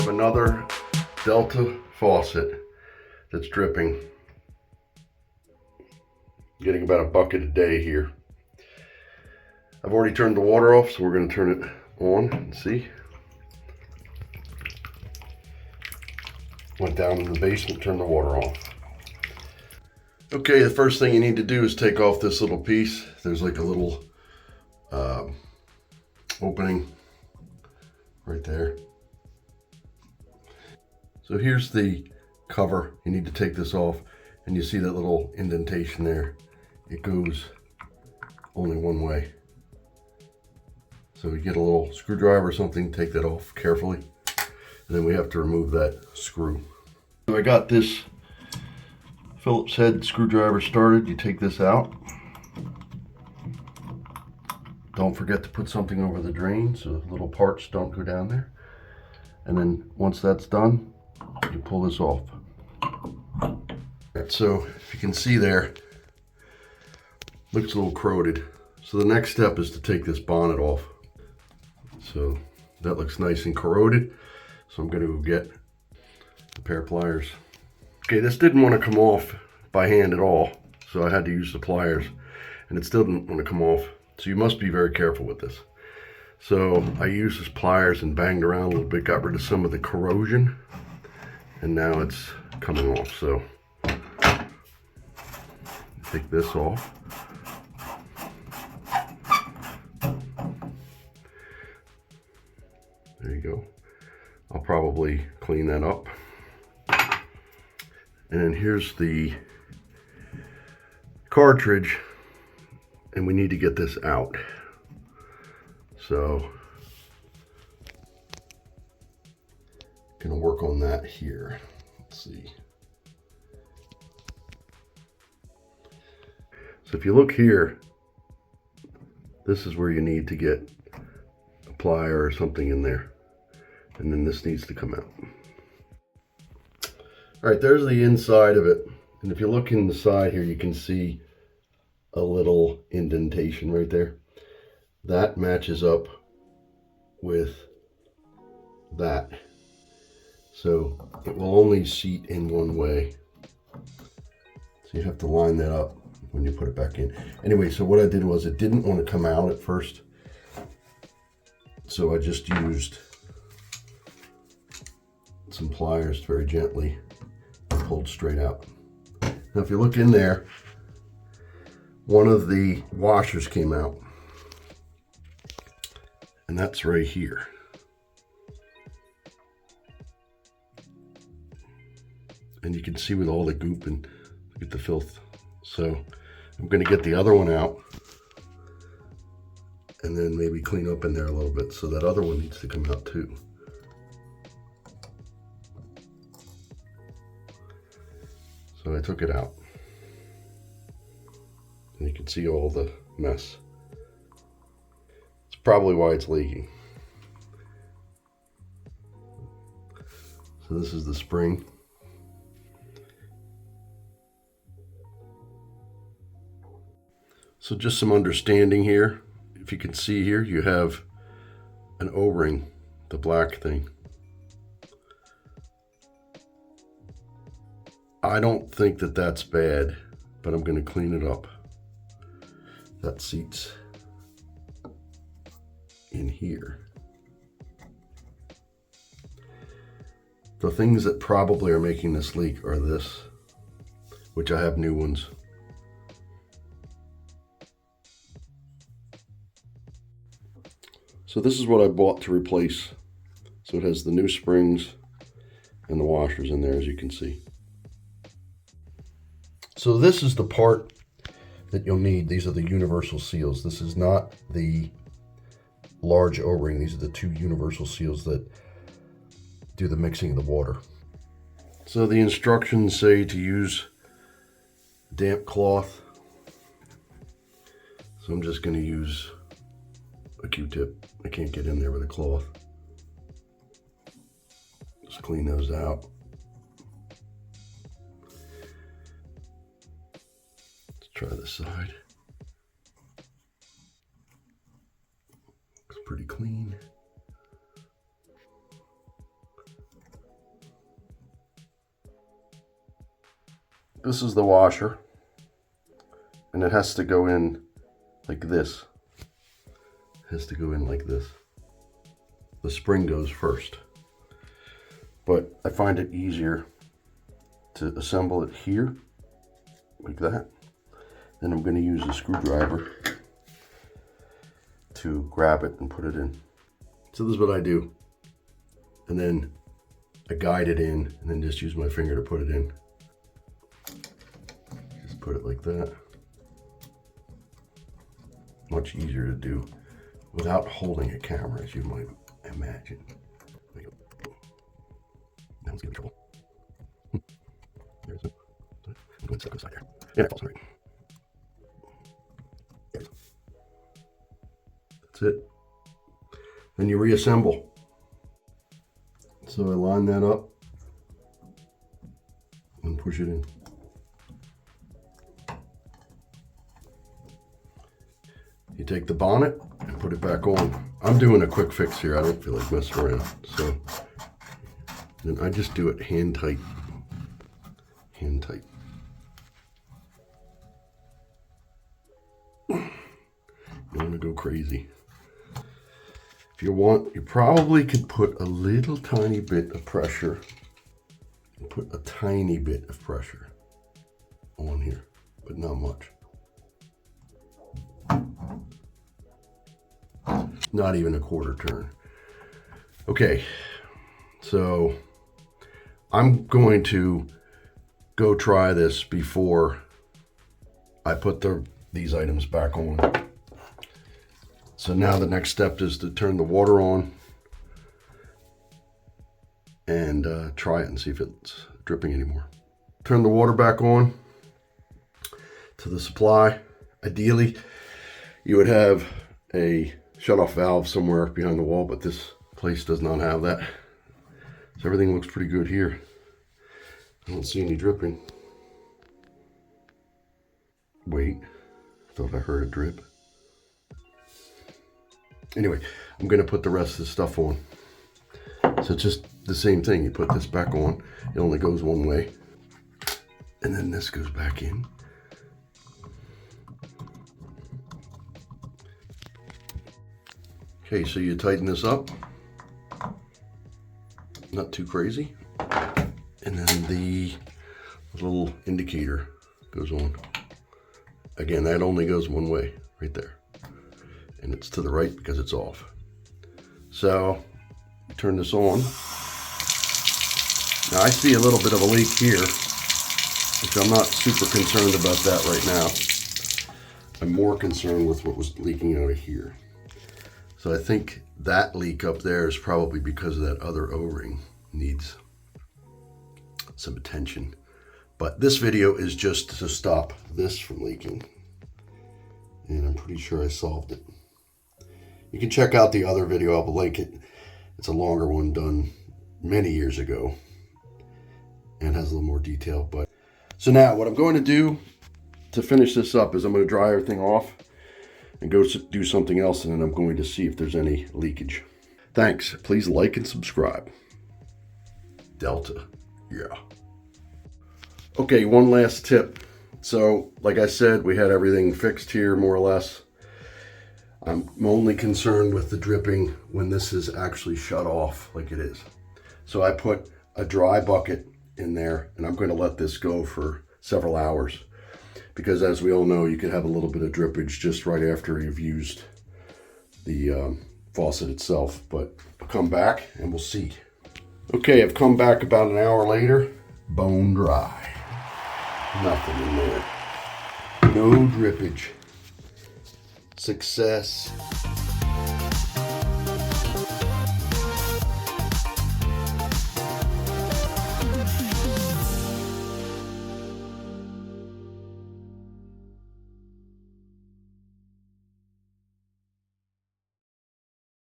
have another Delta faucet that's dripping. Getting about a bucket a day here. I've already turned the water off, so we're going to turn it on and see. Went down in the basement, turned the water off. Okay, the first thing you need to do is take off this little piece. There's like a little opening right there. So here's the cover. You need to take this off, and you see that little indentation there. It goes only one way. So you get a little screwdriver or something, take that off carefully. And then we have to remove that screw. So I got this Phillips head screwdriver started. You take this out. Don't forget to put something over the drain so little parts don't go down there. And then once that's done, you pull this off. Right, so if you can see there, looks a little corroded. So the next step is to take this bonnet off. So that looks nice and corroded. So I'm going to go get a pair of pliers. Okay, this didn't want to come off by hand at all, so I had to use the pliers, and it still didn't want to come off. So you must be very careful with this. So I used this pliers and banged around a little bit, got rid of some of the corrosion, and now it's coming off. So take this off. There you go. I'll probably clean that up. And then here's the cartridge, and we need to get this out. So gonna work on that here. Let's see. So if you look here, this is where you need to get a plier or something in there. And then this needs to come out. All right, there's the inside of it. And if you look in the side here, you can see a little indentation right there. That matches up with that. So it will only seat in one way. So you have to line that up when you put it back in. Anyway, so what I did was it didn't want to come out at first. So I just used some pliers very gently and pulled straight out. Now if you look in there, one of the washers came out, and that's right here. And you can see with all the goop and look at the filth. So I'm going to get the other one out and then maybe clean up in there a little bit. So that other one needs to come out too. So I took it out, and you can see all the mess. It's probably why it's leaking. So this is the spring. So just some understanding here. If you can see here, you have an O-ring, the black thing. I don't think that that's bad, but I'm going to clean it up. That seats in here. The things that probably are making this leak are this, which I have new ones. So this is what I bought to replace. So it has the new springs and the washers in there, as you can see. So this is the part that you'll need. These are the universal seals. This is not the large O-ring. These are the two universal seals that do the mixing of the water. So the instructions say to use damp cloth. So I'm just going to use a Q-tip. I can't get in there with a cloth. Just clean those out. Let's try this side. Looks pretty clean. this is the washer, and it has to go in like this. It has to go in like this. The spring goes first, but I find it easier to assemble it here like that. Then I'm going to use a screwdriver to grab it and put it in. So this is what I do, and then I guide it in and then just use my finger to put it in. Just put it like that. Much easier to do without holding a camera, as you might imagine. That one's gonna be trouble. There's it. I'm going to stuck inside there. Yeah, it falls right. That's it. Then you reassemble. So I line that up and push it in. You take the bonnet and put it back on. I'm doing a quick fix here. I don't feel like messing around. So then I just do it hand tight. Hand tight. You don't want to go crazy. If you want, you probably could put a little tiny bit of pressure. Put a tiny bit of pressure on here, but not much. Not even a quarter turn. Okay, so I'm going to go try this before I put these items back on. So now the next step is to turn the water on and try it and see if it's dripping anymore. Turn the water back on to the supply. Ideally, you would have a shut-off valve somewhere behind the wall, but this place does not have that. So everything looks pretty good here. I don't see any dripping. Wait, thought I heard a drip. Anyway, I'm gonna put the rest of the stuff on. So it's just the same thing. You put this back on, it only goes one way. And then this goes back in. Okay, so you tighten this up. Not too crazy. And then the little indicator goes on. Again, that only goes one way, right there. And it's to the right because it's off. So, turn this on. Now I see a little bit of a leak here, which I'm not super concerned about that right now. I'm more concerned with what was leaking out of here. So I think that leak up there is probably because of that other O-ring. Needs some attention. But this video is just to stop this from leaking. And I'm pretty sure I solved it. You can check out the other video, I'll link it. It's a longer one done many years ago and has a little more detail. But so now what I'm going to do to finish this up is I'm going to dry everything off and go do something else, and then I'm going to see if there's any leakage. Thanks. Please like and subscribe. Delta. Yeah. Okay, one last tip. So, like I said, we had everything fixed here, more or less. I'm only concerned with the dripping when this is actually shut off like it is. So I put a dry bucket in there, and I'm going to let this go for several hours. Because as we all know, you could have a little bit of drippage just right after you've used the faucet itself. But I'll come back and we'll see. Okay, I've come back about an hour later, bone dry. Nothing in there. No drippage. Success.